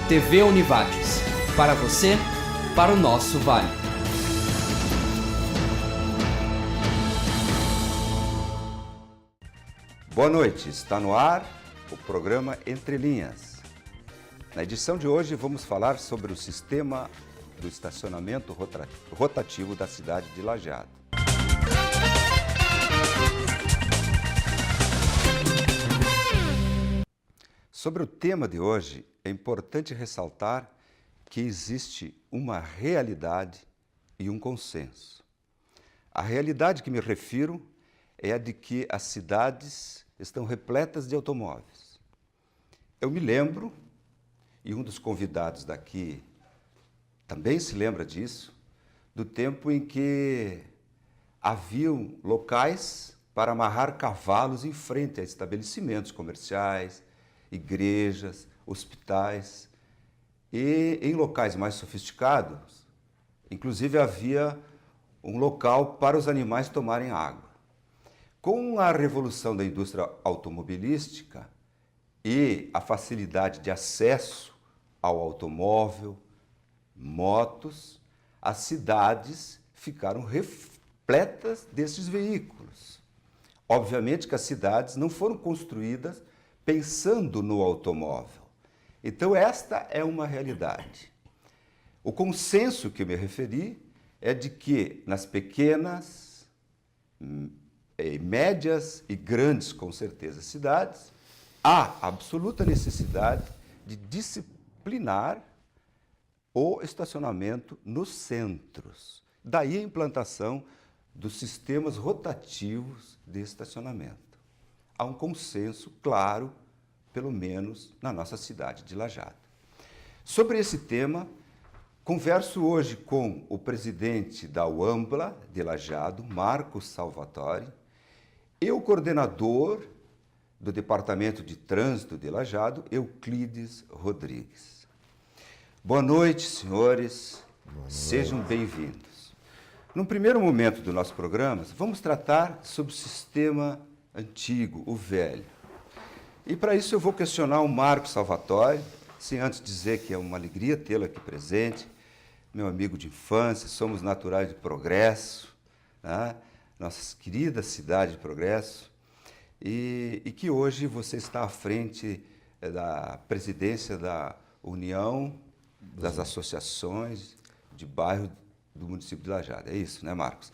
TV Univates. Para você, para o nosso Vale. Boa noite, está no ar o programa Entre Linhas. Na edição de hoje vamos falar sobre o sistema do estacionamento rotativo da cidade de Lajeado. Sobre o tema de hoje, é importante ressaltar que existe uma realidade e um consenso. A realidade que me refiro é a de que as cidades estão repletas de automóveis. Eu me lembro, e um dos convidados daqui também se lembra disso, do tempo em que haviam locais para amarrar cavalos em frente a estabelecimentos comerciais, igrejas, hospitais, e em locais mais sofisticados, inclusive havia um local para os animais tomarem água. Com a revolução da indústria automobilística e a facilidade de acesso ao automóvel, motos, as cidades ficaram repletas desses veículos. Obviamente que as cidades não foram construídas pensando no automóvel. Então, esta é uma realidade. O consenso que eu me referi é de que nas pequenas, médias e grandes, com certeza, cidades, há absoluta necessidade de disciplinar o estacionamento nos centros. Daí a implantação dos sistemas rotativos de estacionamento. Há um consenso claro, pelo menos na nossa cidade de Lajeado. Sobre esse tema, converso hoje com o presidente da UAMBLA de Lajeado, Marcos Salvatore, e o coordenador do Departamento de Trânsito de Lajeado, Euclides Rodrigues. Boa noite, senhores. Boa noite. Sejam bem-vindos. No primeiro momento do nosso programa, vamos tratar sobre o sistema antigo, o velho. E para isso eu vou questionar o Marcos Salvatore, sem antes dizer que é uma alegria tê-lo aqui presente, meu amigo de infância, somos naturais de Progresso, né? Nossa querida cidade de Progresso, e que hoje você está à frente da presidência da União das Associações de Bairro do município de Lajeado. É isso, né, Marcos?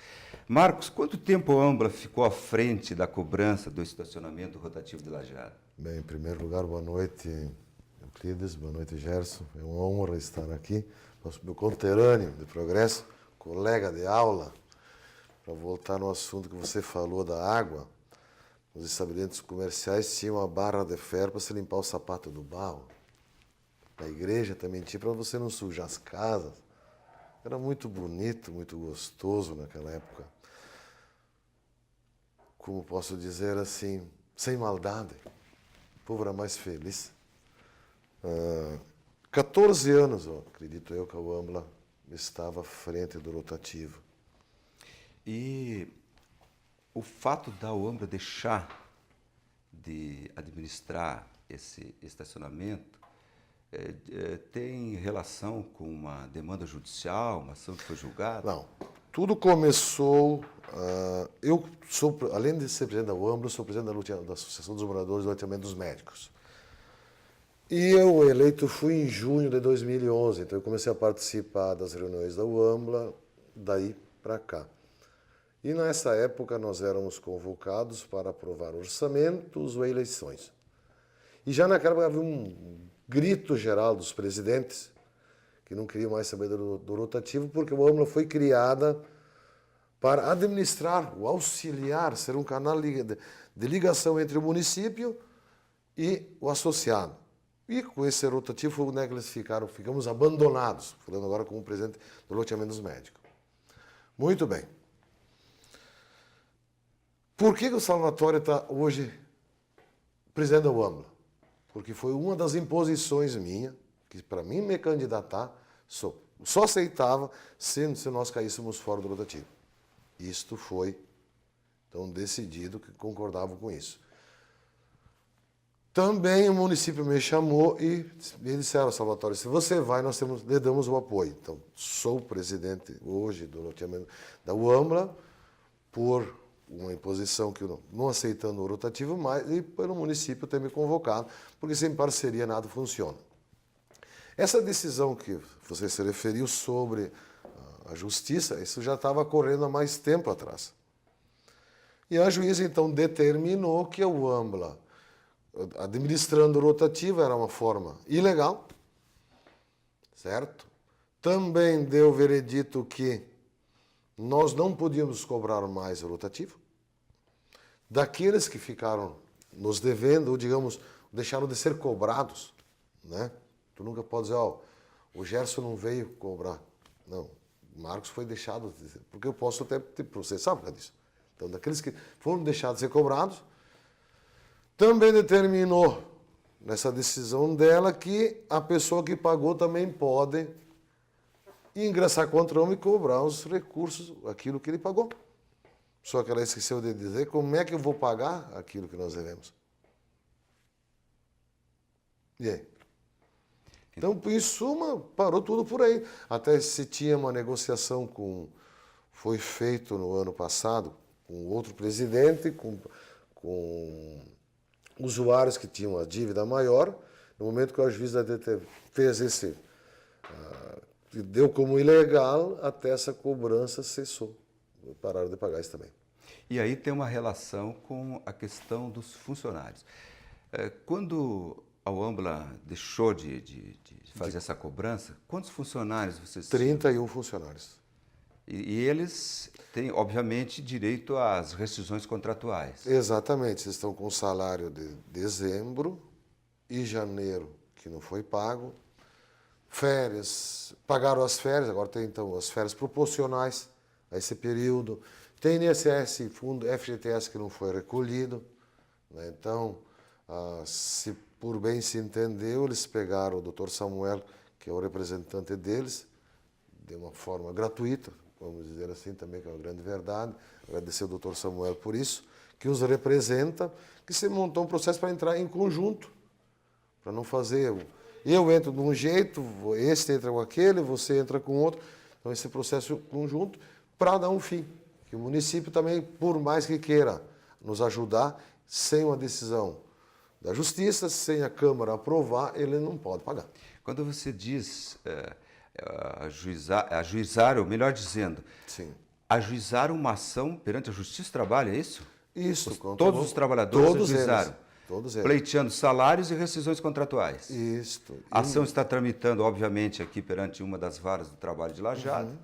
Marcos, quanto tempo a UAMBLA ficou à frente da cobrança do estacionamento rotativo de Lajeado? Bem, em primeiro lugar, boa noite, Euclides, boa noite, Gerson. É uma honra estar aqui. Meu conterrâneo de Progresso, colega de aula, para voltar no assunto que você falou da água. Os estabelecimentos comerciais tinham uma barra de ferro para se limpar o sapato do barro. Na igreja também tinha para você não sujar as casas. Era muito bonito, muito gostoso naquela época. Como posso dizer assim, sem maldade. O povo era mais feliz. 14 anos, acredito eu, que a UAMBLA estava à frente do rotativo. E o fato da UAMBLA deixar de administrar esse estacionamento tem relação com uma demanda judicial, uma ação que foi julgada? Não. Tudo começou... eu sou, além de ser presidente da UAMBLA, sou presidente da Associação dos Moradores do Loteamento dos Médicos. E eu eleito fui em junho de 2011, então eu comecei a participar das reuniões da UAMBLA daí para cá. E nessa época nós éramos convocados para aprovar orçamentos ou eleições. E já naquela época havia um grito geral dos presidentes que não queriam mais saber do rotativo, porque a UAMBLA foi criada para administrar, o auxiliar, ser um canal de ligação entre o município e o associado. E com esse rotativo, né, eles ficamos abandonados, falando agora como presidente do loteamento dos médicos. Muito bem. Por que o Salvatore está hoje presidente da UAMBLA? Porque foi uma das imposições minha, que para mim me candidatar, só aceitava se nós caíssemos fora do rotativo. Isto foi, então, decidido que concordava com isso. Também o município me chamou e me disseram, Salvatore, se você vai, nós lhe damos o apoio. Então, sou presidente hoje do loteamento da UAMBLA por uma imposição que eu não aceitando o rotativo mais e pelo município ter me convocado, porque sem parceria nada funciona. Essa decisão que você se referiu sobre a justiça, isso já estava correndo há mais tempo atrás. E a juíza, então, determinou que a UAMBLA, administrando o rotativo, era uma forma ilegal, certo? Também deu o veredito que nós não podíamos cobrar mais o rotativo. Daqueles que ficaram nos devendo, ou digamos, deixaram de ser cobrados, né? Tu nunca pode dizer, ó, o Gerson não veio cobrar. Não, o Marcos foi deixado de ser, porque eu posso até te processar por causa disso. Então, daqueles que foram deixados de ser cobrados, também determinou, nessa decisão dela, que a pessoa que pagou também pode ingressar contra o homem e cobrar os recursos, aquilo que ele pagou. Só que ela esqueceu de dizer como é que eu vou pagar aquilo que nós devemos. E aí? Então, em suma, parou tudo por aí. Até se tinha uma negociação foi feito no ano passado com outro presidente, com usuários que tinham a dívida maior. No momento que a juíza fez esse, deu como ilegal, até essa cobrança cessou. Pararam de pagar isso também. E aí tem uma relação com a questão dos funcionários. Quando a UAMBLA deixou de fazer essa cobrança, quantos funcionários vocês tinham? 31 funcionários. E eles têm, obviamente, direito às rescisões contratuais. Exatamente. Vocês estão com o salário de dezembro e janeiro, que não foi pago. Férias, pagaram as férias, agora tem então as férias proporcionais a esse período. Tem INSS, fundo FGTS que não foi recolhido, né? Então, se por bem se entendeu, eles pegaram o Dr. Samuel, que é o representante deles, de uma forma gratuita, vamos dizer assim também, que é uma grande verdade. Agradecer ao Dr. Samuel por isso, que os representa, que se montou um processo para entrar em conjunto, para não fazer... Eu entro de um jeito, esse entra com aquele, você entra com outro. Então, esse processo conjunto para dar um fim. Que o município também, por mais que queira nos ajudar, sem uma decisão da Justiça, sem a Câmara aprovar, ele não pode pagar. Quando você diz ajuizar, ou melhor dizendo, Sim. ajuizar uma ação perante a Justiça do Trabalho, é isso? Isso. Todos os trabalhadores todos ajuizaram. Eles. Todos eles. Pleiteando salários e rescisões contratuais. Isso. A ação está tramitando, obviamente, aqui perante uma das varas do trabalho de Lajeado.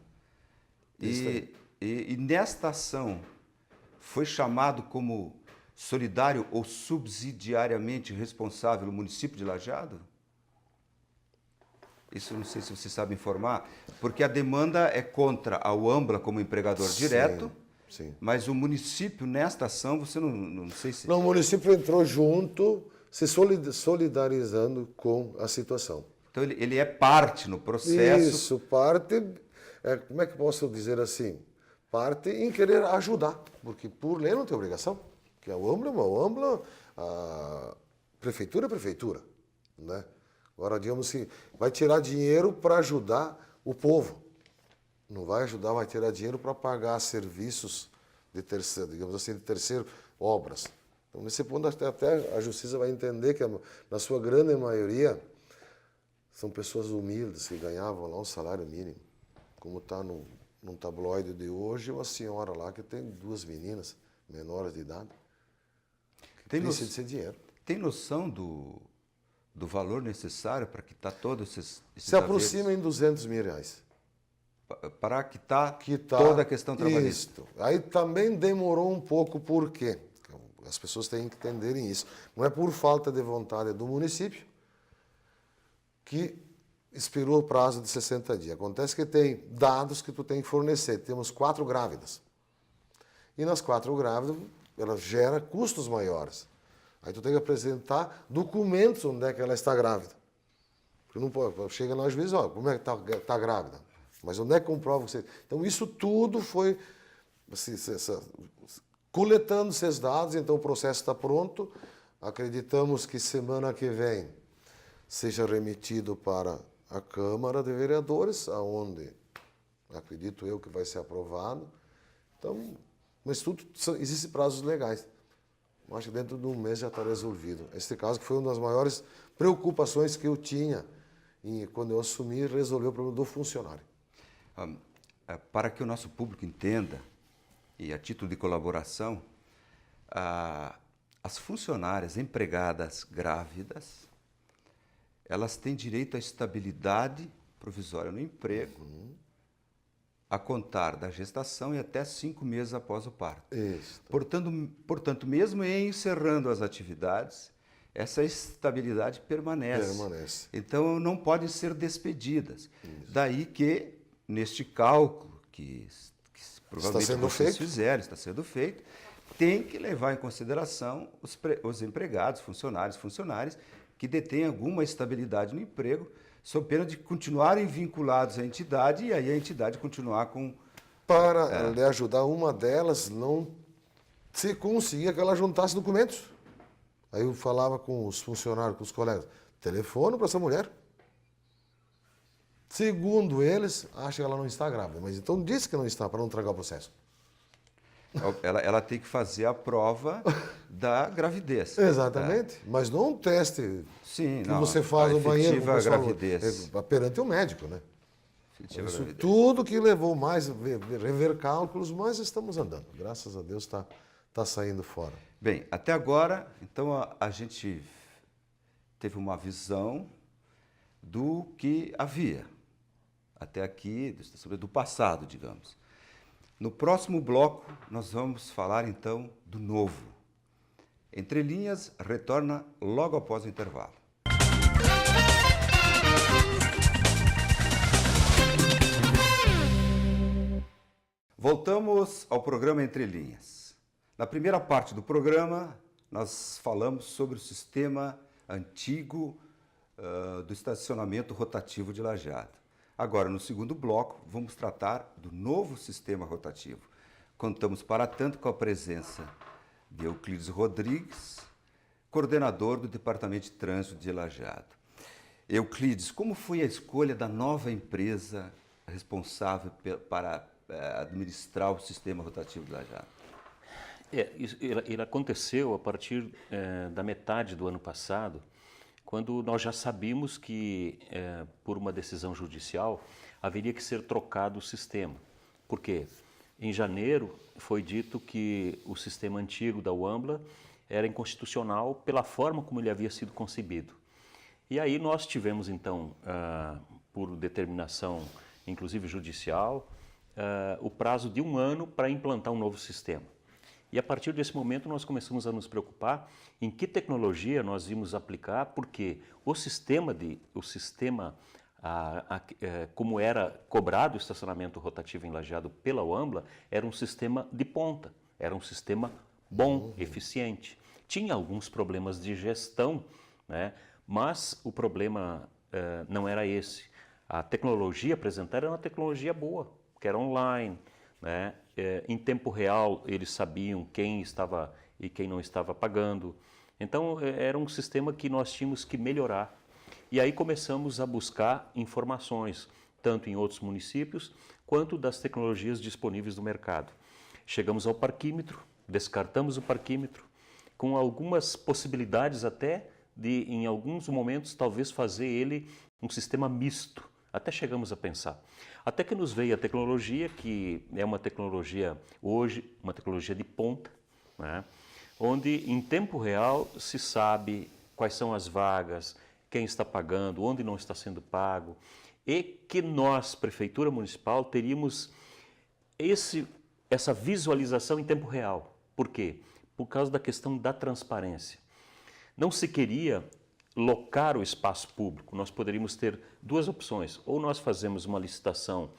E nesta ação foi chamado como solidário ou subsidiariamente responsável o município de Lajeado? Isso não sei se você sabe informar, porque a demanda é contra a UAMBLA como empregador direto. Sim. Mas o município, nesta ação, você não sei se... Não, o município entrou junto, se solidarizando com a situação. Então, ele é parte no processo... Isso, parte, como é que posso dizer assim? Parte em querer ajudar, porque por lei não tem obrigação. Porque a UAMBLA, a prefeitura é prefeitura, né? Agora, digamos assim, vai tirar dinheiro para ajudar o povo. Não vai ajudar, vai tirar dinheiro para pagar serviços de terceiro, digamos assim, de terceiro, obras. Então, nesse ponto, até a Justiça vai entender que, na sua grande maioria, são pessoas humildes que ganhavam lá um salário mínimo. Como está num tabloide de hoje, uma senhora lá que tem 2 meninas menores de idade, que precisa de ser dinheiro. Tem noção do valor necessário para quitar todos esses Se aproxima em R$200 mil. Para quitar toda a questão trabalhista. Isso. Aí também demorou um pouco, por quê? As pessoas têm que entenderem isso. Não é por falta de vontade do município que expirou o prazo de 60 dias. Acontece que tem dados que tu tem que fornecer. Temos 4 grávidas. E nas 4 grávidas, ela gera custos maiores. Aí tu tem que apresentar documentos onde é que ela está grávida. Porque não pode, chega lá às vezes, ó, como é que está grávida? Mas onde é que comprova você? Então, isso tudo foi assim, coletando esses dados, então o processo está pronto, acreditamos que semana que vem seja remetido para a Câmara de Vereadores, aonde acredito eu que vai ser aprovado. Então, mas tudo existem prazos legais. Eu acho que dentro de um mês já está resolvido. Este caso que foi uma das maiores preocupações que eu tinha quando eu assumi, resolver o problema do funcionário. Para que o nosso público entenda, e a título de colaboração, as funcionárias empregadas grávidas, elas têm direito à estabilidade provisória no emprego, a contar da gestação e até 5 meses após o parto. Isso. Portanto, mesmo encerrando as atividades, essa estabilidade permanece. Então, não podem ser despedidas. Isso. Daí que, neste cálculo, que provavelmente vocês fizeram, está sendo feito, tem que levar em consideração os empregados, funcionários, que detêm alguma estabilidade no emprego, sob pena de continuarem vinculados à entidade e aí a entidade continuar com... Para lhe ajudar, uma delas não se conseguia que ela juntasse documentos. Aí eu falava com os funcionários, com os colegas, telefone para essa mulher. Segundo eles, acho que ela não está grávida, mas então disse que não está, para não tragar o processo. Ela tem que fazer a prova da gravidez. Exatamente, mas não um teste. Sim, que não, você faz no banheiro. Gravidez. Perante o médico, né? Efetiva Isso gravidez. tudo que levou mais rever cálculos, mas estamos andando. Graças a Deus está saindo fora. Bem, até agora, então a gente teve uma visão do que havia até aqui, do passado, digamos. No próximo bloco, nós vamos falar, então, do novo. Entre Linhas retorna logo após o intervalo. Voltamos ao programa Entre Linhas. Na primeira parte do programa, nós falamos sobre o sistema antigo do estacionamento rotativo de Lajeado. Agora, no segundo bloco, vamos tratar do novo sistema rotativo. Contamos, para tanto, com a presença de Euclides Rodrigues, coordenador do Departamento de Trânsito de Lajeado. Euclides, como foi a escolha da nova empresa responsável para administrar o sistema rotativo de Lajeado? Ele aconteceu a partir da metade do ano passado, quando nós já sabíamos que, por uma decisão judicial, haveria que ser trocado o sistema. Por quê? Em janeiro foi dito que o sistema antigo da UAMBLA era inconstitucional pela forma como ele havia sido concebido. E aí nós tivemos, então, por determinação, inclusive judicial, o prazo de 1 ano para implantar um novo sistema. E a partir desse momento nós começamos a nos preocupar em que tecnologia nós íamos aplicar, porque o sistema como era cobrado o estacionamento rotativo em Lajeado pela UAMBLA, era um sistema de ponta, era um sistema bom, eficiente. Tinha alguns problemas de gestão, né? Mas o problema não era esse. A tecnologia apresentada era uma tecnologia boa, que era online, né? Em tempo real eles sabiam quem estava e quem não estava pagando. Então era um sistema que nós tínhamos que melhorar. E aí começamos a buscar informações, tanto em outros municípios, quanto das tecnologias disponíveis no mercado. Chegamos ao parquímetro, descartamos o parquímetro, com algumas possibilidades até de, em alguns momentos, talvez fazer ele um sistema misto. Até chegamos a pensar. Até que nos veio a tecnologia, que é uma tecnologia hoje, uma tecnologia de ponta, né? Onde em tempo real se sabe quais são as vagas, quem está pagando, onde não está sendo pago, e que nós, Prefeitura Municipal, teríamos essa visualização em tempo real. Por quê? Por causa da questão da transparência. Não se queria locar o espaço público. Nós poderíamos ter duas opções. Ou nós fazemos uma licitação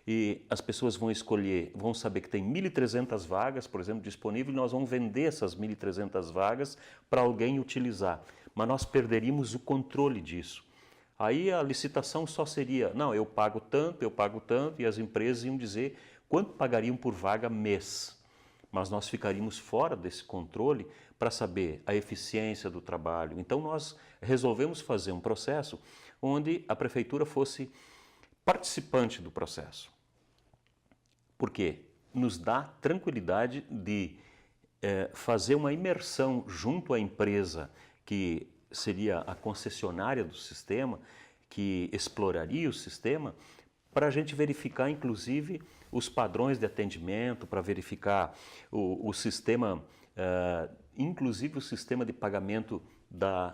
e as pessoas vão escolher, vão saber que tem 1.300 vagas, por exemplo, disponíveis, e nós vamos vender essas 1.300 vagas para alguém utilizar. Mas nós perderíamos o controle disso. Aí a licitação só seria, não, eu pago tanto, e as empresas iam dizer quanto pagariam por vaga mês. mas nós ficaríamos fora desse controle para saber a eficiência do trabalho. Então nós resolvemos fazer um processo onde a prefeitura fosse participante do processo. Por quê? Nos dá tranquilidade de fazer uma imersão junto à empresa que seria a concessionária do sistema, que exploraria o sistema, para a gente verificar, inclusive, os padrões de atendimento, para verificar o sistema, inclusive o sistema de pagamento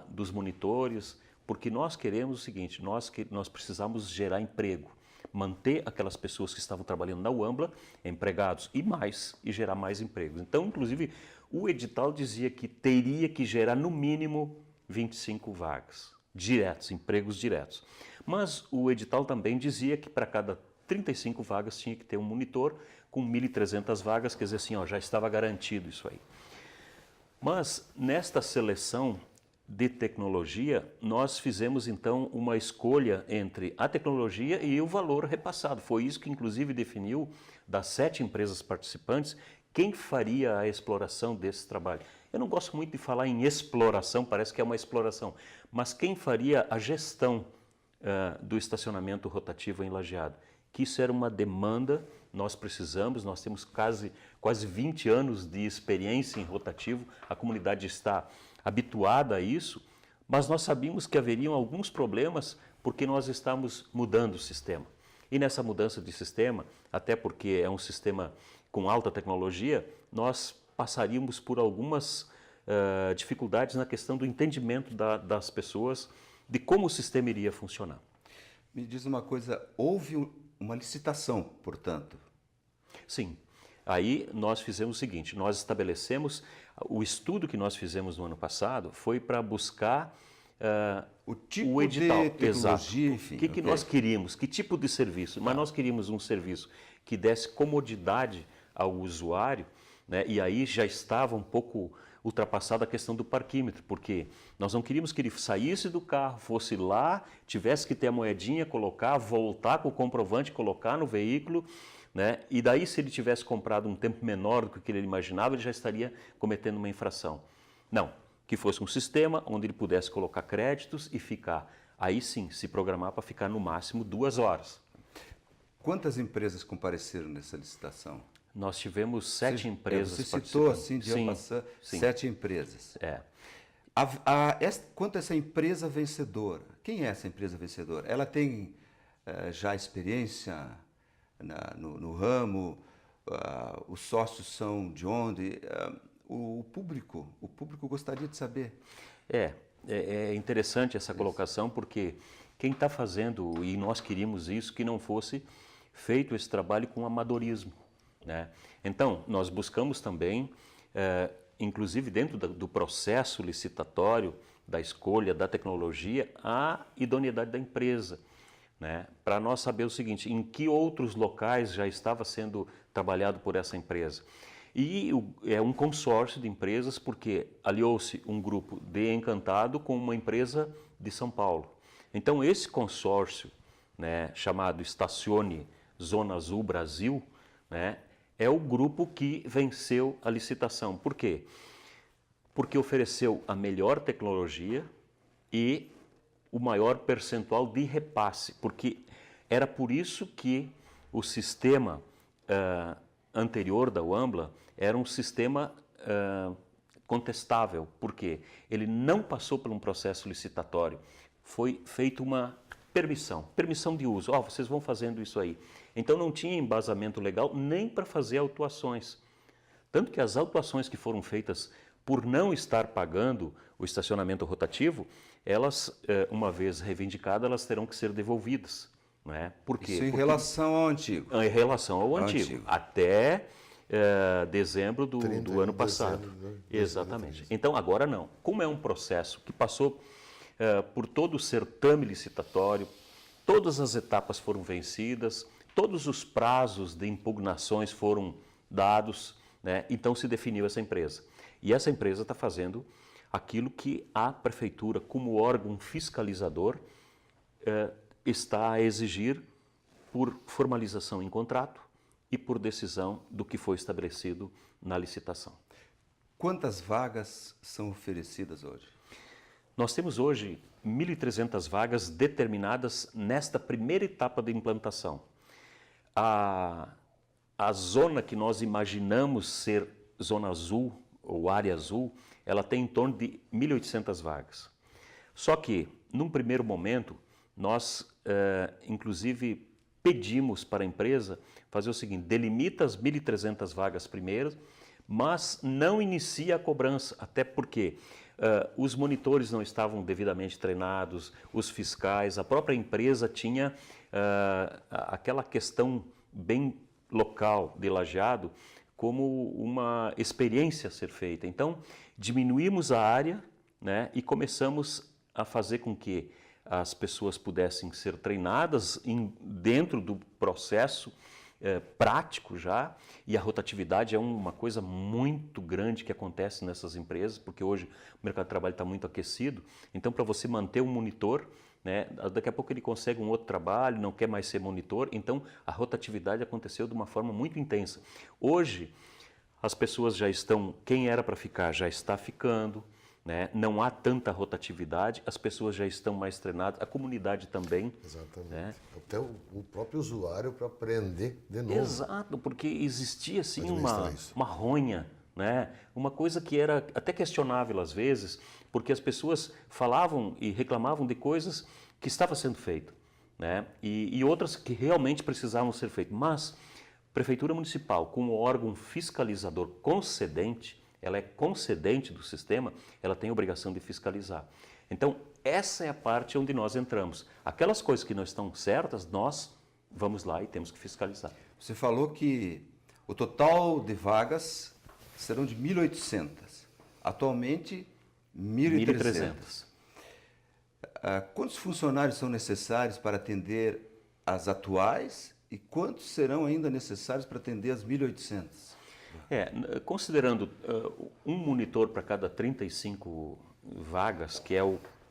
dos monitores, porque nós queremos o seguinte, nós precisamos gerar emprego, manter aquelas pessoas que estavam trabalhando na UAMBLA empregados e gerar mais empregos. Então, inclusive, o edital dizia que teria que gerar no mínimo 25 vagas diretos, empregos diretos. Mas o edital também dizia que para cada 35 vagas tinha que ter um monitor, com 1.300 vagas, quer dizer assim, ó, já estava garantido isso aí. Mas nesta seleção de tecnologia, nós fizemos então uma escolha entre a tecnologia e o valor repassado. Foi isso que inclusive definiu, das 7 empresas participantes, quem faria a exploração desse trabalho. Eu não gosto muito de falar em exploração, parece que é uma exploração, mas quem faria a gestão do estacionamento rotativo em Lajeado. Que isso era uma demanda, nós temos quase 20 anos de experiência em rotativo, a comunidade está habituada a isso, mas nós sabíamos que haveriam alguns problemas porque nós estamos mudando o sistema. E nessa mudança de sistema, até porque é um sistema com alta tecnologia, nós passaríamos por algumas dificuldades na questão do entendimento das pessoas de como o sistema iria funcionar. Me diz uma coisa, houve uma licitação, portanto? Sim. Aí nós fizemos o seguinte, nós estabelecemos, o estudo que nós fizemos no ano passado foi para buscar o tipo o edital. de tecnologia, exato. enfim. O que nós queríamos, que tipo de serviço? Mas nós queríamos um serviço que desse comodidade ao usuário, né? E aí já estava um pouco ultrapassada a questão do parquímetro, porque nós não queríamos que ele saísse do carro, fosse lá, tivesse que ter a moedinha, colocar, voltar com o comprovante, colocar no veículo, né? E daí, se ele tivesse comprado um tempo menor do que ele imaginava, ele já estaria cometendo uma infração. Não, que fosse um sistema onde ele pudesse colocar créditos e ficar, aí sim, se programar para ficar no máximo 2 horas. Quantas empresas compareceram nessa licitação? Nós tivemos 7 empresas Você participando. citou assim, de sim, passar, sim. 7 empresas. É. Quanto a essa empresa vencedora, quem é essa empresa vencedora? Ela tem já experiência no ramo? Os sócios são de onde? O público gostaria de saber. É interessante essa colocação, porque quem está fazendo, e nós queríamos isso, que não fosse feito esse trabalho com amadorismo, né? Então, nós buscamos também, inclusive dentro do processo licitatório, da escolha da tecnologia, a idoneidade da empresa, né? Para nós saber o seguinte, em que outros locais já estava sendo trabalhado por essa empresa. E é um consórcio de empresas, porque aliou-se um grupo de Encantado com uma empresa de São Paulo. Então, esse consórcio, né, chamado Estacione Zona Azul Brasil, né, é o grupo que venceu a licitação. Por quê? Porque ofereceu a melhor tecnologia e o maior percentual de repasse, porque era por isso que o sistema anterior da UAMBLA era um sistema contestável, porque ele não passou por um processo licitatório, foi feita uma permissão de uso, vocês vão fazendo isso aí. Então não tinha embasamento legal nem para fazer autuações. Tanto que as autuações que foram feitas por não estar pagando o estacionamento rotativo, elas, uma vez reivindicadas, elas terão que ser devolvidas. Não é? Por quê? Isso em relação ao antigo? Em relação ao antigo. Até dezembro do ano passado. Dezembro, né? Exatamente. Então agora não. Como é um processo que passou por todo o certame licitatório, todas as etapas foram vencidas, todos os prazos de impugnações foram dados, né? Então se definiu essa empresa. E essa empresa está fazendo aquilo que a prefeitura, como órgão fiscalizador, está a exigir por formalização em contrato, e por decisão do que foi estabelecido na licitação. Quantas vagas são oferecidas hoje? Nós temos hoje 1.300 vagas determinadas nesta primeira etapa de implantação. A zona que nós imaginamos ser zona azul ou área azul, ela tem em torno de 1.800 vagas. Só que, num primeiro momento, nós, inclusive, pedimos para a empresa fazer o seguinte: delimita as 1.300 vagas primeiras, mas não inicia a cobrança, até porque os monitores não estavam devidamente treinados, os fiscais, a própria empresa tinha aquela questão bem local de Lajeado como uma experiência a ser feita. Então, diminuímos a área, né, e começamos a fazer com que as pessoas pudessem ser treinadas dentro do processo prático já, e a rotatividade é uma coisa muito grande que acontece nessas empresas, porque hoje o mercado de trabalho está muito aquecido. Então, para você manter um monitor, né, daqui a pouco ele consegue um outro trabalho, não quer mais ser monitor, então a rotatividade aconteceu de uma forma muito intensa. Hoje, as pessoas já estão, quem era para ficar já está ficando, né? Não há tanta rotatividade, as pessoas já estão mais treinadas, a comunidade também. Exatamente. Né? Até o próprio usuário para aprender de novo. Exato, porque existia assim Administrar isso. uma ronha, né? Uma coisa que era até questionável às vezes, porque as pessoas falavam e reclamavam de coisas que estavam sendo feitas, né? E outras que realmente precisavam ser feitas. Mas Prefeitura Municipal, como órgão fiscalizador concedente, ela é concedente do sistema, ela tem a obrigação de fiscalizar. Então, essa é a parte onde nós entramos. Aquelas coisas que não estão certas, nós vamos lá e temos que fiscalizar. Você falou que o total de vagas serão de 1.800. Atualmente, 1.300. Quantos funcionários são necessários para atender as atuais e quantos serão ainda necessários para atender as 1.800? Considerando um monitor para cada 35 vagas, que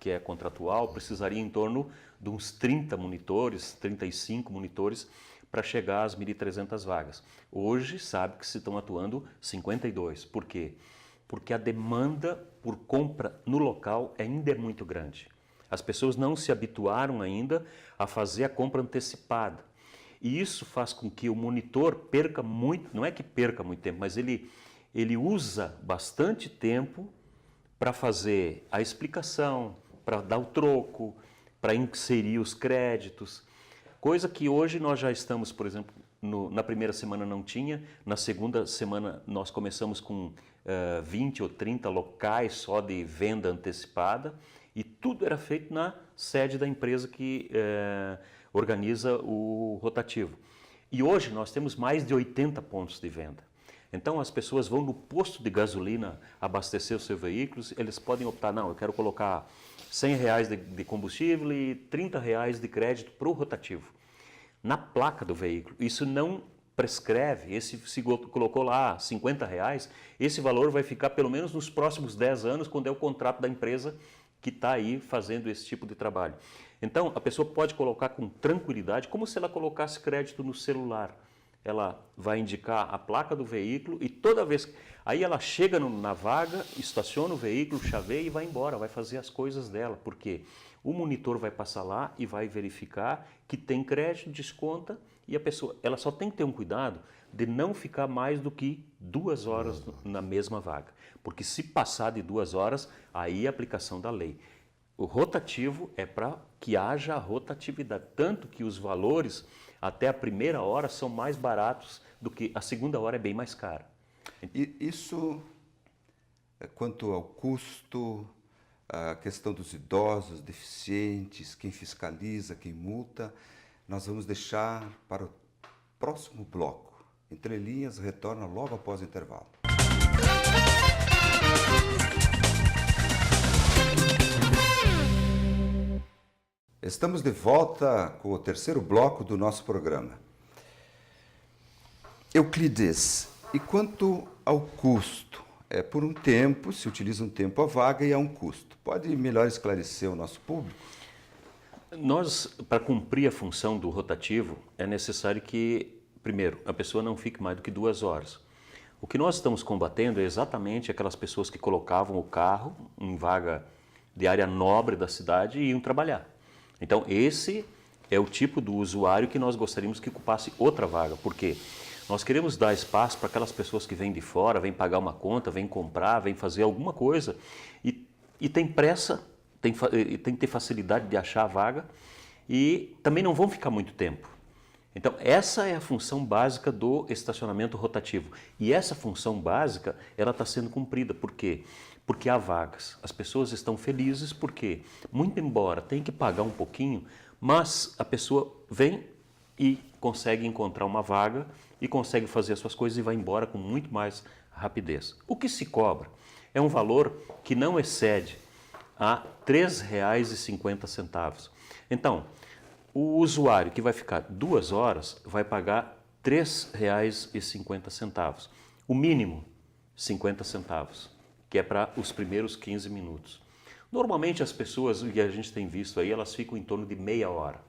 é contratual, precisaria em torno de uns 30 monitores, 35 monitores, para chegar às 1.300 vagas. Hoje, sabe que se estão atuando 52. Por quê? Porque a demanda por compra no local ainda é muito grande. As pessoas não se habituaram ainda a fazer a compra antecipada. E isso faz com que o monitor perca muito, não é que perca muito tempo, mas ele usa bastante tempo para fazer a explicação, para dar o troco, para inserir os créditos. Coisa que hoje nós já estamos, por exemplo, na primeira semana não tinha, na segunda semana nós começamos com 20 ou 30 locais só de venda antecipada, e tudo era feito na sede da empresa que organiza o rotativo. E hoje nós temos mais de 80 pontos de venda. Então as pessoas vão no posto de gasolina abastecer os seus veículos, eles podem optar, não, eu quero colocar R$100 de combustível e R$30 de crédito para o rotativo. Na placa do veículo, isso não prescreve, se colocou lá R$50, esse valor vai ficar pelo menos nos próximos 10 anos, quando é o contrato da empresa que está aí fazendo esse tipo de trabalho. Então, a pessoa pode colocar com tranquilidade, como se ela colocasse crédito no celular. Ela vai indicar a placa do veículo e toda vez... Aí ela chega na vaga, estaciona o veículo, chaveia e vai embora, vai fazer as coisas dela. Porque o monitor vai passar lá e vai verificar que tem crédito, desconta, e a pessoa... Ela só tem que ter um cuidado de não ficar mais do que 2 horas na mesma vaga. Porque se passar de 2 horas, aí é a aplicação da lei. O rotativo é para que haja rotatividade, tanto que os valores até a primeira hora são mais baratos do que a segunda hora é bem mais cara. E isso, quanto ao custo, a questão dos idosos, deficientes, quem fiscaliza, quem multa, nós vamos deixar para o próximo bloco. Entre Linhas retorna logo após o intervalo. Estamos de volta com o terceiro bloco do nosso programa. Euclides, e quanto ao custo? Por um tempo, se utiliza um tempo a vaga e há um custo. Pode melhor esclarecer o nosso público? Nós, para cumprir a função do rotativo, é necessário que primeiro, a pessoa não fique mais do que 2 horas. O que nós estamos combatendo é exatamente aquelas pessoas que colocavam o carro em vaga de área nobre da cidade e iam trabalhar. Então, esse é o tipo do usuário que nós gostaríamos que ocupasse outra vaga. Por quê? Nós queremos dar espaço para aquelas pessoas que vêm de fora, vêm pagar uma conta, vêm comprar, vêm fazer alguma coisa e tem pressa, tem que ter facilidade de achar a vaga e também não vão ficar muito tempo. Então, essa é a função básica do estacionamento rotativo. E essa função básica, ela está sendo cumprida. Por quê? Porque há vagas. As pessoas estão felizes porque, muito embora tenha que pagar um pouquinho, mas a pessoa vem e consegue encontrar uma vaga e consegue fazer as suas coisas e vai embora com muito mais rapidez. O que se cobra é um valor que não excede a R$ 3,50. Então, o usuário que vai ficar 2 horas vai pagar R$ 3,50. O mínimo, 50 centavos, que é para os primeiros 15 minutos. Normalmente as pessoas, que a gente tem visto aí, elas ficam em torno de meia hora.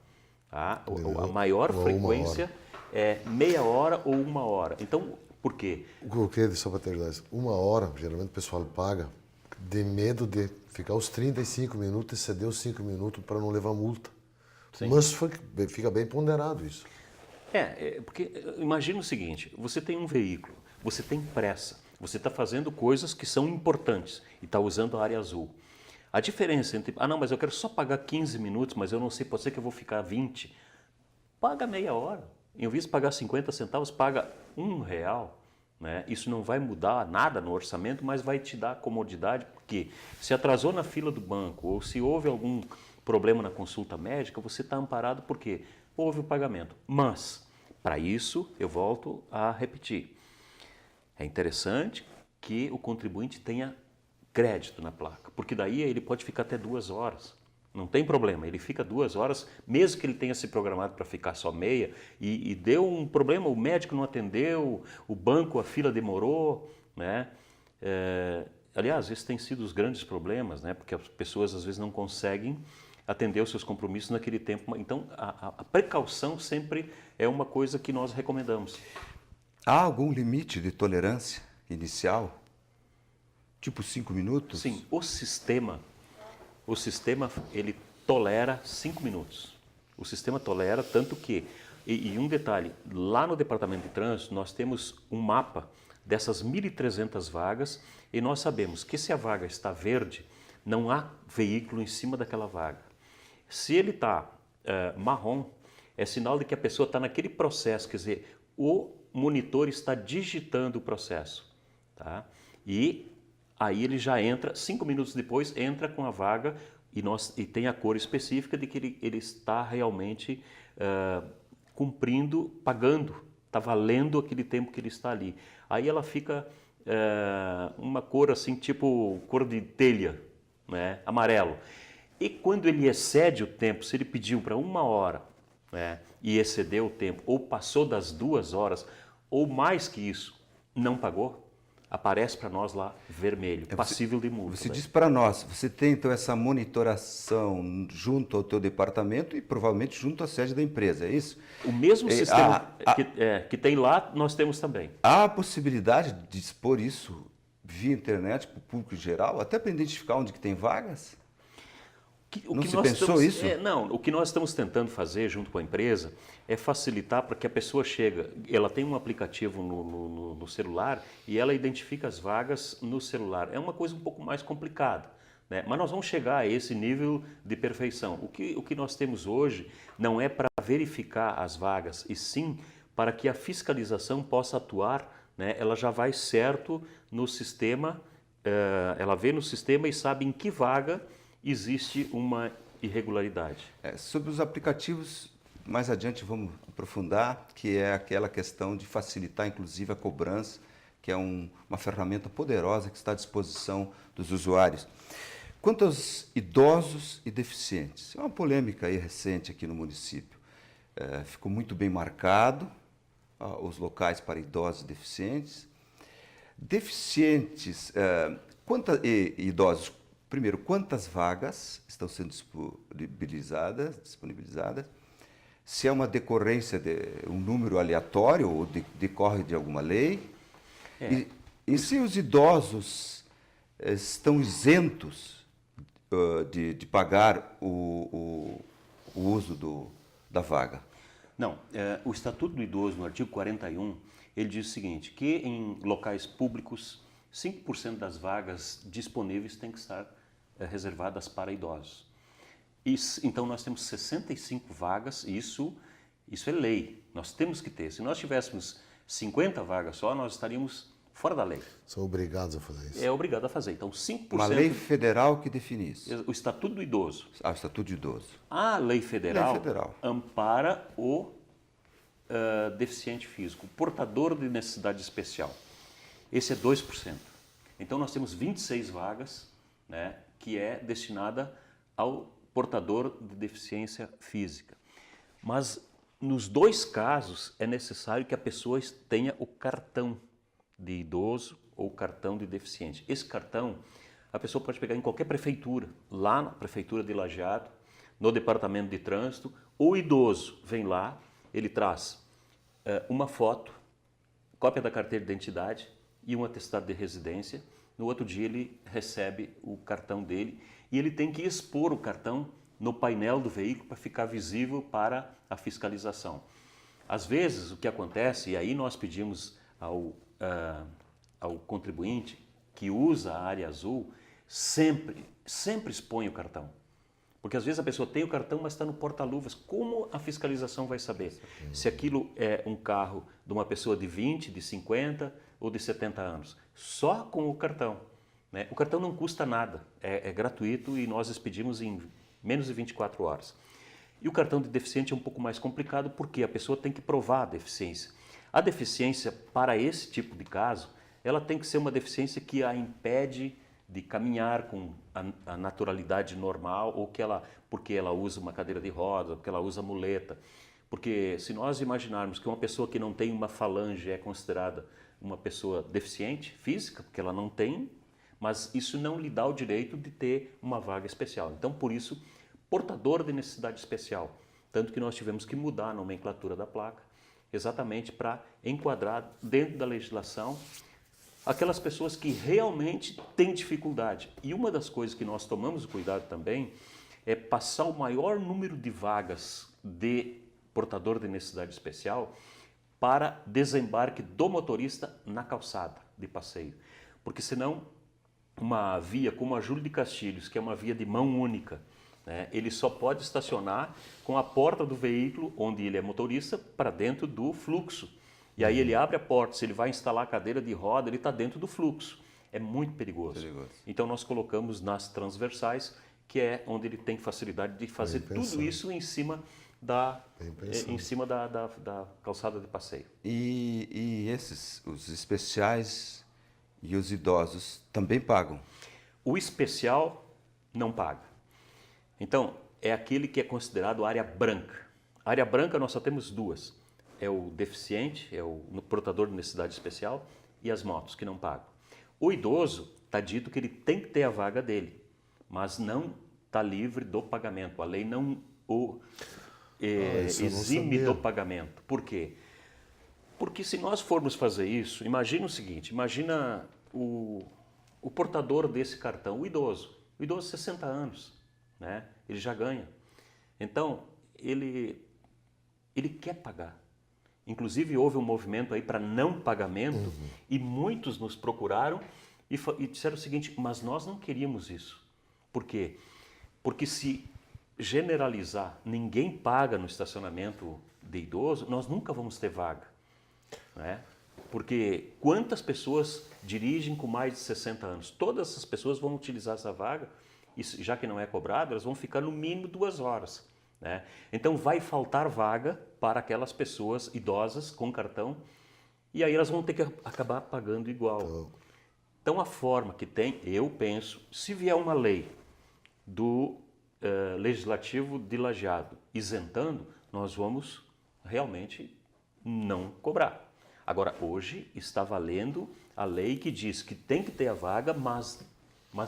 Tá? A maior frequência é meia hora ou 1 hora. Então, por quê? O que, só para te ajudar isso, 1 hora, geralmente o pessoal paga de medo de ficar os 35 minutos e ceder os 5 minutos para não levar multa. Sim. Mas fica bem ponderado isso. Porque imagina o seguinte, você tem um veículo, você tem pressa, você está fazendo coisas que são importantes e está usando a área azul. A diferença entre, não, mas eu quero só pagar 15 minutos, mas eu não sei, pode ser que eu vou ficar 20. Paga meia hora. Em vez de pagar 50 centavos, paga R$1. Né? Isso não vai mudar nada no orçamento, mas vai te dar comodidade, porque se atrasou na fila do banco ou se houve algum problema na consulta médica, você está amparado porque houve o pagamento. Mas, para isso, eu volto a repetir, é interessante que o contribuinte tenha crédito na placa, porque daí ele pode ficar até 2 horas. Não tem problema, ele fica 2 horas, mesmo que ele tenha se programado para ficar só meia, e deu um problema, o médico não atendeu, o banco, a fila demorou, né? Aliás, esses têm sido os grandes problemas, né? Porque as pessoas às vezes não conseguem atender os seus compromissos naquele tempo. Então, a precaução sempre é uma coisa que nós recomendamos. Há algum limite de tolerância inicial? Tipo 5 minutos? Sim, o sistema ele tolera 5 minutos. O sistema tolera tanto que, e um detalhe, lá no Departamento de Trânsito nós temos um mapa dessas 1.300 vagas e nós sabemos que se a vaga está verde, não há veículo em cima daquela vaga. Se ele está marrom, é sinal de que a pessoa está naquele processo, quer dizer, o monitor está digitando o processo. Tá? E aí ele já entra, 5 minutos depois, entra com a vaga e tem a cor específica de que ele está realmente cumprindo, pagando, está valendo aquele tempo que ele está ali. Aí ela fica uma cor assim, tipo cor de telha, né? Amarelo. E quando ele excede o tempo, se ele pediu para 1 hora, né, e excedeu o tempo, ou passou das 2 horas, ou mais que isso, não pagou, aparece para nós lá vermelho, passível de multa. Você diz para nós, você tem então essa monitoração junto ao teu departamento e provavelmente junto à sede da empresa, é isso? O mesmo sistema que tem lá, nós temos também. Há a possibilidade de expor isso via internet para o público geral, até para identificar onde que tem vagas? Não se pensou isso? Não, o que nós estamos tentando fazer junto com a empresa é facilitar para que a pessoa chega, ela tem um aplicativo no celular e ela identifica as vagas no celular. É uma coisa um pouco mais complicada, né? Mas nós vamos chegar a esse nível de perfeição. O que nós temos hoje não é para verificar as vagas, e sim para que a fiscalização possa atuar, né? Ela já vai certo no sistema, ela vê no sistema e sabe em que vaga existe uma irregularidade. Sobre os aplicativos, mais adiante vamos aprofundar, que é aquela questão de facilitar inclusive a cobrança, que é uma ferramenta poderosa que está à disposição dos usuários. Quanto aos idosos e deficientes, é uma polêmica aí recente aqui no município. Ficou muito bem marcado os locais para idosos e deficientes. Deficientes e idosos, primeiro, quantas vagas estão sendo disponibilizadas? se é uma decorrência de um número aleatório ou decorre de alguma lei. E se os idosos estão isentos de pagar o uso da vaga? Não, o Estatuto do Idoso, no artigo 41, ele diz o seguinte, que em locais públicos, 5% das vagas disponíveis têm que estar reservadas para idosos. Então, nós temos 65 vagas, e isso é lei, nós temos que ter. Se nós tivéssemos 50 vagas só, nós estaríamos fora da lei. São obrigados a fazer isso. É obrigado a fazer. Então, 5%... Uma lei federal que define isso. O Estatuto do Idoso. Ah, o Estatuto de Idoso. A lei federal, Lei federal. ampara o deficiente físico, o portador de necessidade especial. Esse é 2%. Então, nós temos 26 vagas, né, que é destinada ao portador de deficiência física. Mas, nos dois casos, é necessário que a pessoa tenha o cartão de idoso ou cartão de deficiente. Esse cartão, a pessoa pode pegar em qualquer prefeitura, lá na prefeitura de Lajeado, no departamento de trânsito, o idoso vem lá, ele traz uma foto, cópia da carteira de identidade e um atestado de residência. No outro dia ele recebe o cartão dele e ele tem que expor o cartão no painel do veículo para ficar visível para a fiscalização. Às vezes o que acontece, e aí nós pedimos ao contribuinte que usa a área azul, sempre expõe o cartão. Porque às vezes a pessoa tem o cartão, mas está no porta-luvas. Como a fiscalização vai saber se aquilo é um carro de uma pessoa de 20, de 50 ou de 70 anos? Só com o cartão, né? O cartão não custa nada, é gratuito e nós expedimos em menos de 24 horas. E o cartão de deficiente é um pouco mais complicado porque a pessoa tem que provar a deficiência. A deficiência, para esse tipo de caso, ela tem que ser uma deficiência que a impede de caminhar com a naturalidade normal ou porque ela usa uma cadeira de rodas, porque ela usa muleta. Porque se nós imaginarmos que uma pessoa que não tem uma falange é considerada uma pessoa deficiente física, porque ela não tem, mas isso não lhe dá o direito de ter uma vaga especial. Então, por isso, portador de necessidade especial. Tanto que nós tivemos que mudar a nomenclatura da placa, exatamente para enquadrar dentro da legislação aquelas pessoas que realmente têm dificuldade. E uma das coisas que nós tomamos cuidado também é passar o maior número de vagas de portador de necessidade especial para desembarque do motorista na calçada de passeio. Porque senão uma via como a Júlio de Castilhos, que é uma via de mão única, né, ele só pode estacionar com a porta do veículo, onde ele é motorista, para dentro do fluxo. E aí ele abre a porta, se ele vai instalar a cadeira de roda, ele está dentro do fluxo. É muito perigoso. Então nós colocamos nas transversais, que é onde ele tem facilidade de fazer tudo isso em cima da calçada de passeio. E os especiais e os idosos também pagam? O especial não paga. Então, é aquele que é considerado área branca. A área branca nós só temos duas. É o deficiente, é o portador de necessidade especial e as motos que não pagam. O idoso, está dito que ele tem que ter a vaga dele, mas não está livre do pagamento. A lei não o exime do pagamento. Por quê? Porque se nós formos fazer isso, imagina o seguinte, imagina o portador desse cartão, o idoso 60 anos, né? Ele já ganha. Então, ele quer pagar. Inclusive, houve um movimento aí para não pagamento e muitos nos procuraram e disseram o seguinte, mas nós não queríamos isso. Por quê? Porque se generalizar, ninguém paga no estacionamento de idoso, nós nunca vamos ter vaga, né? Porque quantas pessoas dirigem com mais de 60 anos? Todas essas pessoas vão utilizar essa vaga e já que não é cobrado, elas vão ficar no mínimo 2 horas. Né? Então vai faltar vaga para aquelas pessoas idosas com cartão e aí elas vão ter que acabar pagando igual. Então a forma que tem, eu penso, se vier uma lei do Legislativo de Lajeado isentando, nós vamos realmente não cobrar. Agora hoje está valendo a lei que diz que tem que ter a vaga, mas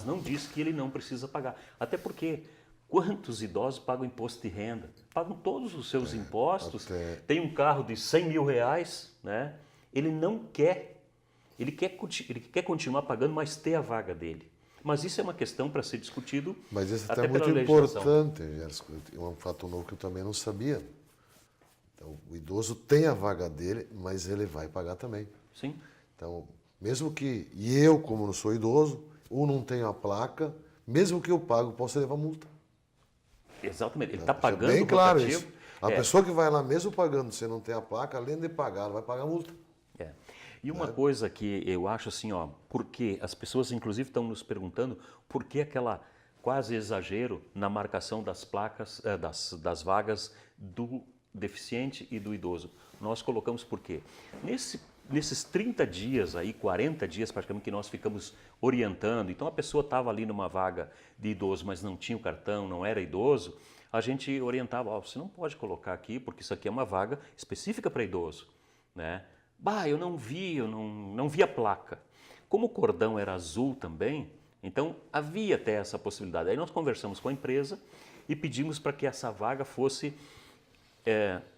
não diz que ele não precisa pagar. Até porque Quantos idosos pagam imposto de renda? Pagam todos os seus impostos, até- tem um carro de 100 mil reais, né? Ele não quer, ele quer continuar pagando, mas ter a vaga dele. Mas isso é uma questão para ser discutido Mas isso é até até muito pela legislação. importante, Gerson. É um fato novo que eu também não sabia. Então, o idoso tem a vaga dele, mas ele vai pagar também. Sim. Então, mesmo que e eu, como não sou idoso, ou não tenho a placa, mesmo que eu pago, posso levar multa. Exatamente. Ele está Isso é pagando bem o claro rotativo. isso. A pessoa que vai lá, mesmo pagando, se não tem a placa, além de pagar, ela vai pagar multa. É. E uma coisa que eu acho assim, ó, porque as pessoas inclusive estão nos perguntando por que aquela quase exagero na marcação das placas, das vagas do deficiente e do idoso. Nós colocamos por quê? Nesses 30 dias aí, 40 dias praticamente que nós ficamos orientando, então a pessoa estava ali numa vaga de idoso, mas não tinha o cartão, não era idoso, a gente orientava, ó, você não pode colocar aqui porque isso aqui é uma vaga específica para idoso, né? Bah, eu não vi a placa. Como o cordão era azul também, então havia até essa possibilidade. Aí nós conversamos com a empresa e pedimos para que essa vaga fosse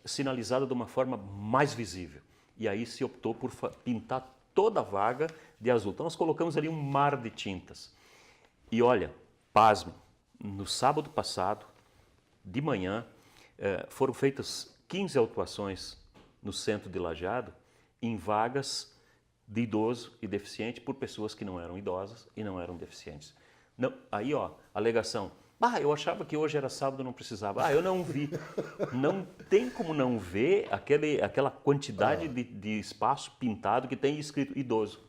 sinalizada de uma forma mais visível. E aí se optou por pintar toda a vaga de azul. Então nós colocamos ali um mar de tintas. E olha, pasme, no sábado passado, de manhã, foram feitas 15 autuações no centro de Lajeado em vagas de idoso e deficiente por pessoas que não eram idosas e não eram deficientes. Não, aí, ó, alegação. Ah, eu achava que hoje era sábado, não precisava. Ah, eu não vi. Não tem como não ver aquela quantidade de espaço pintado que tem escrito idoso.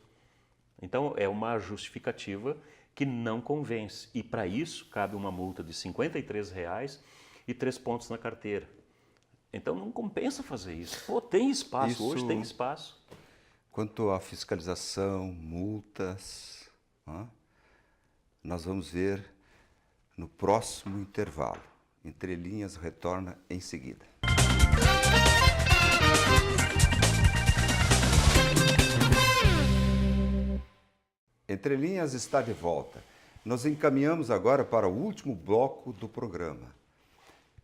Então, é uma justificativa que não convence. E para isso, cabe uma multa de R$ 53,00 e 3 pontos na carteira. Então, não compensa fazer isso. Pô, tem espaço, hoje tem espaço. Quanto à fiscalização, multas, nós vamos ver no próximo intervalo. Entre Linhas retorna em seguida. Entre Linhas está de volta. Nós encaminhamos agora para o último bloco do programa.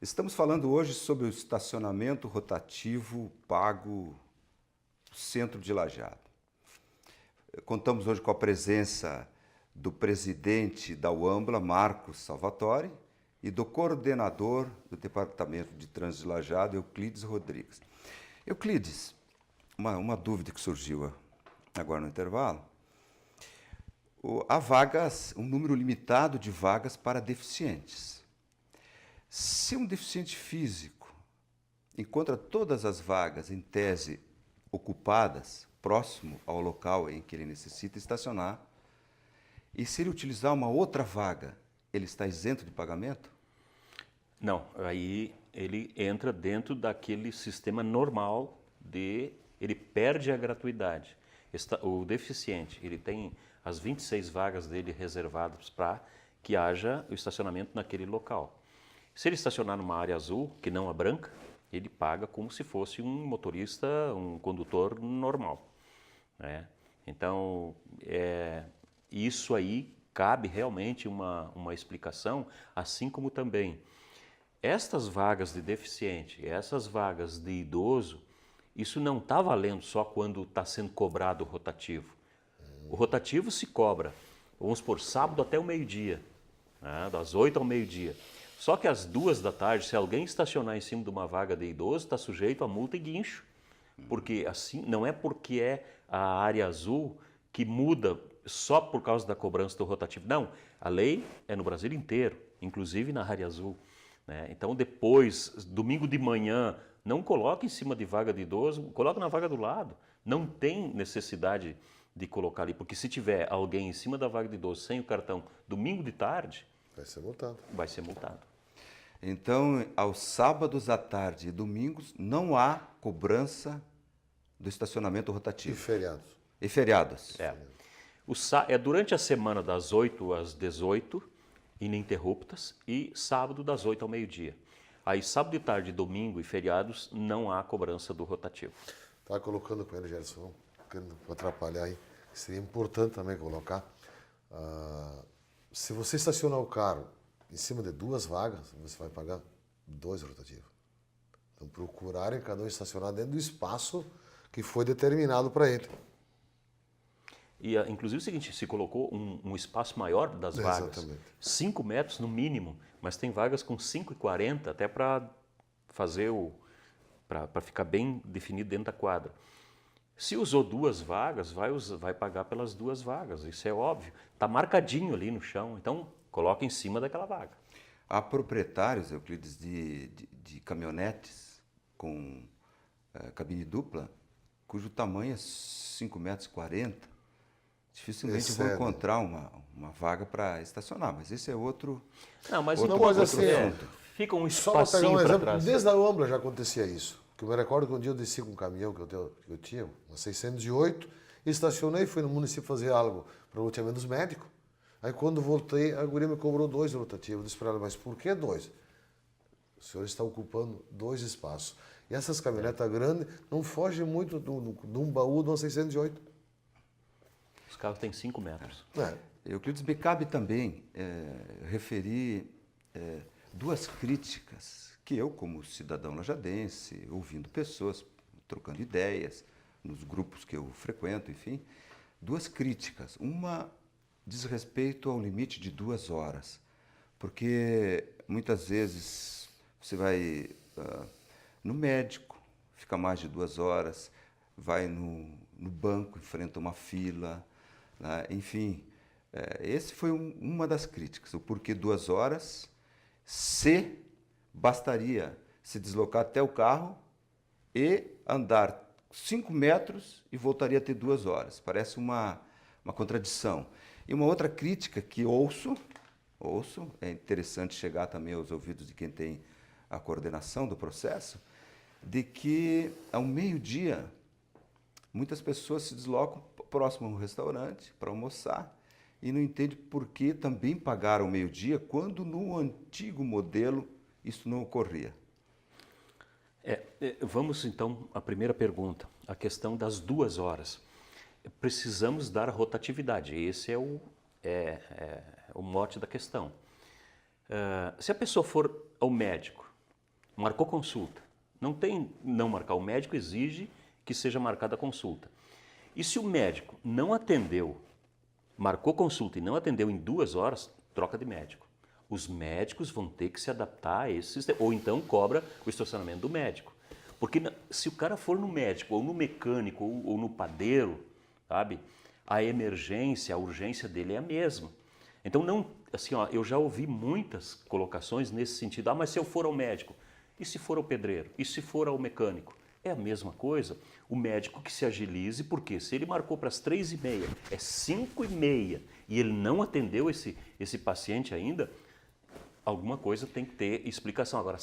Estamos falando hoje sobre o estacionamento rotativo pago no centro de Lajeado. Contamos hoje com a presença do presidente da UAMBLA, Marcos Salvatore, e do coordenador do Departamento de Trânsito de Lajeado, Euclides Rodrigues. Euclides, uma dúvida que surgiu agora no intervalo. Há vagas, um número limitado de vagas para deficientes. Se um deficiente físico encontra todas as vagas, em tese, ocupadas, próximo ao local em que ele necessita estacionar, e se ele utilizar uma outra vaga, ele está isento de pagamento? Não, aí ele entra dentro daquele sistema normal ele perde a gratuidade. O deficiente, ele tem as 26 vagas dele reservadas para que haja o estacionamento naquele local. Se ele estacionar numa área azul, que não a branca, ele paga como se fosse um motorista, um condutor normal, né? Então, isso aí cabe realmente uma explicação, assim como também estas vagas de deficiente, essas vagas de idoso, isso não está valendo só quando está sendo cobrado o rotativo. O rotativo se cobra, vamos por sábado até o meio-dia, né? Das 8 ao meio-dia. Só que às 2 da tarde, se alguém estacionar em cima de uma vaga de idoso, está sujeito a multa e guincho. Porque assim, não é porque é a área azul que muda só por causa da cobrança do rotativo. Não, a lei é no Brasil inteiro, inclusive na área azul, né? Então depois, domingo de manhã, não coloque em cima de vaga de idoso, coloque na vaga do lado. Não tem necessidade de colocar ali, porque se tiver alguém em cima da vaga de idoso sem o cartão domingo de tarde, Vai ser multado. vai ser multado. Então, aos sábados à tarde e domingos, não há cobrança do estacionamento E rotativo. feriados? E feriados? É durante a semana das 8 às 18, ininterruptas, e sábado das 8 ao meio-dia. Aí, sábado de tarde, domingo e feriados, não há cobrança do rotativo. Estava colocando com ele, Gerson, querendo atrapalhar aí, seria importante também colocar. Se você estacionar o carro em cima de 2 vagas, você vai pagar 2 rotativos. Então, procurarem cada um estacionar dentro do espaço que foi determinado para ele. E, inclusive, é o seguinte, se colocou um espaço maior das vagas, Exatamente. 5 metros no mínimo, mas tem vagas com 5,40 até para fazer para ficar bem definido dentro da quadra. Se usou 2 vagas, vai pagar pelas 2 vagas, isso é óbvio. Está marcadinho ali no chão, então coloca em cima daquela vaga. Há proprietários, Euclides, de caminhonetes com cabine dupla, cujo tamanho é 5,40 metros. Dificilmente vão Excede. encontrar uma vaga para estacionar, mas esse é outro. Não, mas outro, não, mas outro assim, assunto. fica um Só para pegar espacinho um para exemplo, trás. desde a Ambla já acontecia isso. Que eu me recordo que um dia eu desci com um caminhão que eu tinha, uma 608, e estacionei, fui no município fazer algo para o loteamento dos médicos. Aí quando voltei, a guria me cobrou 2 rotativos. Eu disse para ela, mas por que 2? O senhor está ocupando 2 espaços. E essas caminhonetas grandes não fogem muito de um baú de uma 608. Os carros têm 5 metros. É. Euclides, me cabe também referir 2 críticas que eu, como cidadão lajadense, ouvindo pessoas, trocando ideias, nos grupos que eu frequento, enfim, 2 críticas. Uma diz respeito ao limite de 2 horas, porque muitas vezes você vai no médico, fica mais de 2 horas, vai no banco, enfrenta uma fila, né? Enfim, esse foi uma das críticas, o porquê 2 horas, se bastaria se deslocar até o carro e andar 5 metros e voltaria a ter 2 horas. Parece uma contradição. E uma outra crítica que ouço, é interessante chegar também aos ouvidos de quem tem a coordenação do processo, de que ao meio-dia muitas pessoas se deslocam próximo a um restaurante para almoçar e não entende por que também pagaram meio-dia quando no antigo modelo isso não ocorria. Vamos então à primeira pergunta, a questão das 2 horas. Precisamos dar rotatividade, esse é o mote da questão. Se a pessoa for ao médico, marcou consulta, não tem não marcar, o médico exige que seja marcada a consulta. E se o médico não atendeu, marcou consulta e não atendeu em 2 horas, troca de médico. Os médicos vão ter que se adaptar a esse sistema, ou então cobra o estacionamento do médico. Porque se o cara for no médico, ou no mecânico, ou no padeiro, sabe, a emergência, a urgência dele é a mesma. Então, não, assim, ó, eu já ouvi muitas colocações nesse sentido. Mas se eu for ao médico? E se for ao pedreiro? E se for ao mecânico? É a mesma coisa. O médico que se agilize, porque se ele marcou para as 3h30, é 5h30, e ele não atendeu esse paciente ainda, alguma coisa tem que ter explicação. Agora,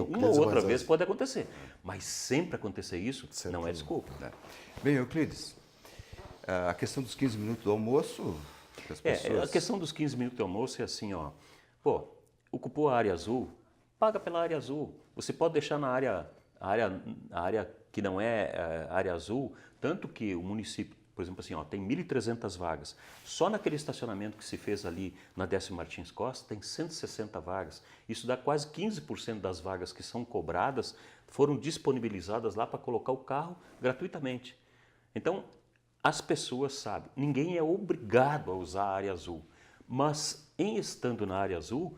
uma ou outra vez pode acontecer, mas sempre acontecer isso Sempre não é desculpa. Bem, Euclides, a questão dos 15 minutos do almoço, que as pessoas... A questão dos 15 minutos de almoço é assim, ó, ocupou a área azul, paga pela área azul. Você pode deixar na área que não é área azul, tanto que o município, por exemplo, assim, ó, tem 1.300 vagas. Só naquele estacionamento que se fez ali na Décio Martins Costa, tem 160 vagas. Isso dá quase 15% das vagas que são cobradas, foram disponibilizadas lá para colocar o carro gratuitamente. Então, as pessoas sabem, ninguém é obrigado a usar a área azul, mas em estando na área azul,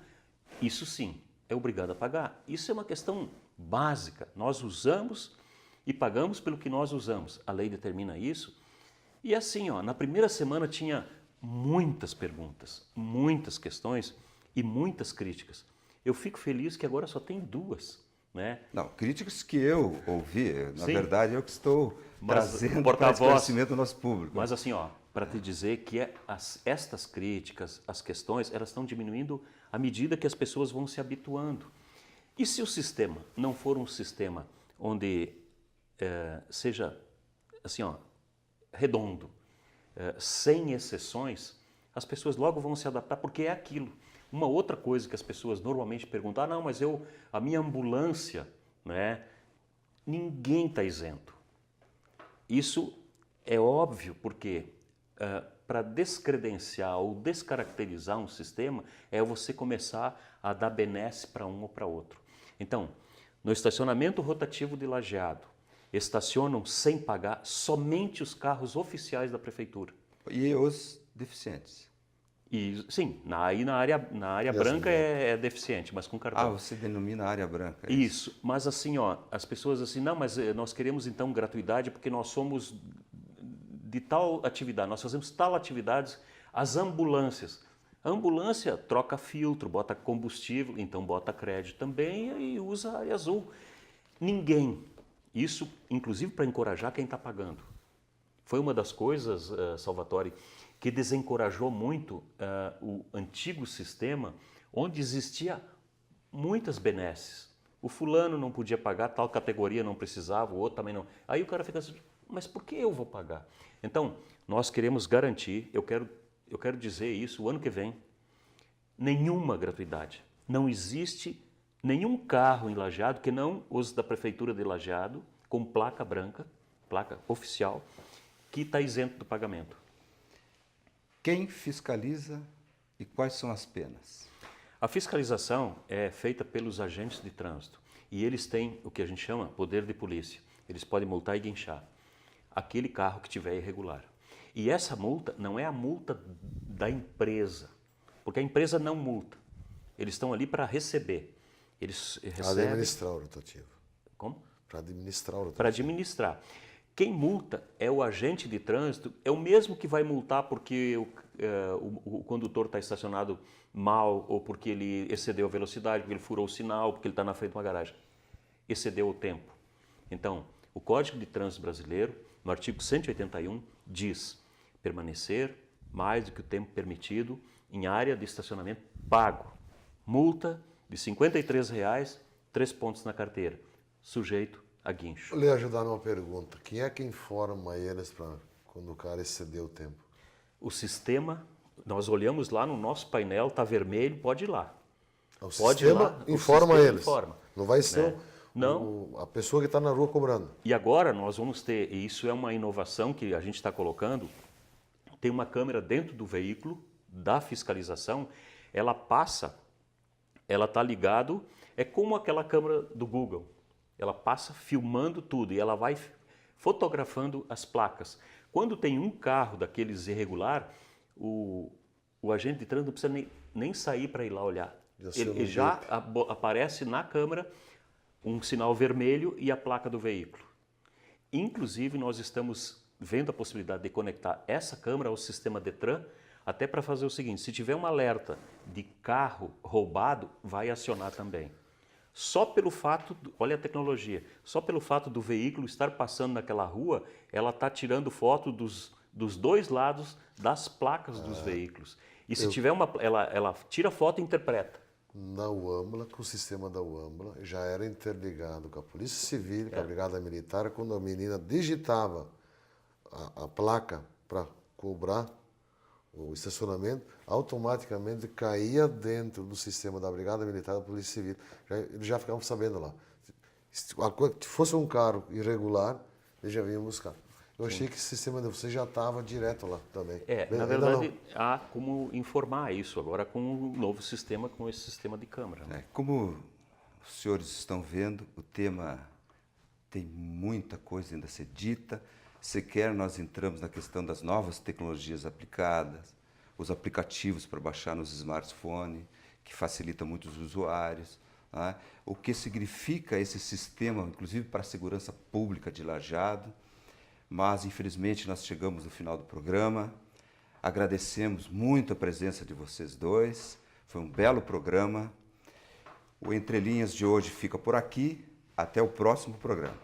isso sim, é obrigado a pagar. Isso é uma questão básica, nós usamos e pagamos pelo que nós usamos, a lei determina isso. E assim, ó, na primeira semana tinha muitas perguntas, muitas questões e muitas críticas. Eu fico feliz que agora só tem 2, né? Não, críticas que eu ouvi, na Sim. verdade eu que estou trazendo para o porta-voz. esclarecimento do nosso público. Mas assim, ó, para te dizer que estas críticas, as questões, elas estão diminuindo à medida que as pessoas vão se habituando. E se o sistema não for um sistema onde seja assim, ó, redondo, sem exceções, as pessoas logo vão se adaptar, porque é aquilo. Uma outra coisa que as pessoas normalmente perguntam, não, mas a minha ambulância, né? Ninguém está isento. Isso é óbvio, porque para descredenciar ou descaracterizar um sistema é você começar a dar benesse para um ou para outro. Então, no estacionamento rotativo de Lajeado, estacionam sem pagar somente os carros oficiais da prefeitura. E os deficientes? E, sim, na área branca é deficiente, mas com cartão. Ah, você denomina área branca. Isso, mas assim, ó, as pessoas assim, não, mas nós queremos então gratuidade porque nós somos de tal atividade, nós fazemos tal atividades, as ambulâncias. A ambulância troca filtro, bota combustível, então bota crédito também e usa a área azul. Ninguém, isso inclusive para encorajar quem está pagando. Foi uma das coisas, Salvatore, que desencorajou muito o antigo sistema, onde existia muitas benesses. O fulano não podia pagar, tal categoria não precisava, o outro também não. Aí o cara fica assim, mas por que eu vou pagar? Então, nós queremos garantir, eu quero dizer isso, o ano que vem, nenhuma gratuidade. Não existe nenhum carro em Lajeado que não os da Prefeitura de Lajeado, com placa branca, placa oficial, que está isento do pagamento. Quem fiscaliza e quais são as penas? A fiscalização é feita pelos agentes de trânsito e eles têm o que a gente chama poder de polícia. Eles podem multar e guinchar aquele carro que tiver irregular. E essa multa não é a multa da empresa, porque a empresa não multa. Eles estão ali para receber. Eles recebem... Para administrar o rotativo. Como? Para administrar o rotativo. Para administrar. Quem multa é o agente de trânsito, é o mesmo que vai multar porque o condutor está estacionado mal ou porque ele excedeu a velocidade, porque ele furou o sinal, porque ele está na frente de uma garagem. Excedeu o tempo. Então, o Código de Trânsito Brasileiro, no artigo 181, diz permanecer mais do que o tempo permitido em área de estacionamento pago. Multa de R$ 53,00, 3 pontos na carteira, sujeito a guincho. Eu lhe ajudar numa pergunta. Quem é que informa eles para quando o cara excedeu o tempo? O sistema, nós olhamos lá no nosso painel, está vermelho, pode ir lá. O Pode sistema ir lá, informa o sistema eles. informa. Não vai ser Né? Não. a pessoa que está na rua cobrando. E agora nós vamos ter, e isso é uma inovação que a gente está colocando, tem uma câmera dentro do veículo, da fiscalização, ela passa, ela está ligado, é como aquela câmera do Google. Ela passa filmando tudo e ela vai fotografando as placas. Quando tem um carro daqueles irregular, o agente de trânsito não precisa nem sair para ir lá olhar. Ele já aparece na câmera um sinal vermelho e a placa do veículo. Inclusive, nós estamos vendo a possibilidade de conectar essa câmera ao sistema Detran, até para fazer o seguinte, se tiver um alerta de carro roubado, vai acionar também. Só pelo fato, olha a tecnologia, só pelo fato do veículo estar passando naquela rua, ela está tirando foto dos dois lados das placas dos veículos. E se tiver ela tira foto e interpreta. Na UAMBLA, com o sistema da UAMBLA, já era interligado com a Polícia Civil, com a Brigada Militar, quando a menina digitava a placa para cobrar o estacionamento, automaticamente caía dentro do sistema da Brigada Militar e da Polícia Civil. Eles já ficavam sabendo lá. Se fosse um carro irregular, eles já vinham buscar. Eu achei que esse sistema de vocês já estava direto lá também. Na verdade, há como informar isso agora com um novo sistema, com esse sistema de câmera. Né? Como os senhores estão vendo, o tema tem muita coisa ainda a ser dita. Sequer nós entramos na questão das novas tecnologias aplicadas, os aplicativos para baixar nos smartphones, que facilita muito os usuários. Né? O que significa esse sistema, inclusive para a segurança pública de Lajeado. Mas, infelizmente, nós chegamos no final do programa. Agradecemos muito a presença de vocês dois. Foi um belo programa. O Entre Linhas de hoje fica por aqui. Até o próximo programa.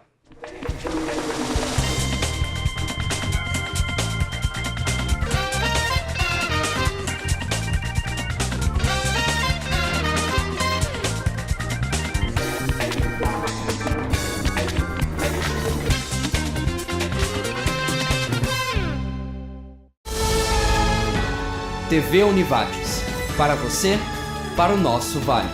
TV Univates. Para você, para o nosso Vale.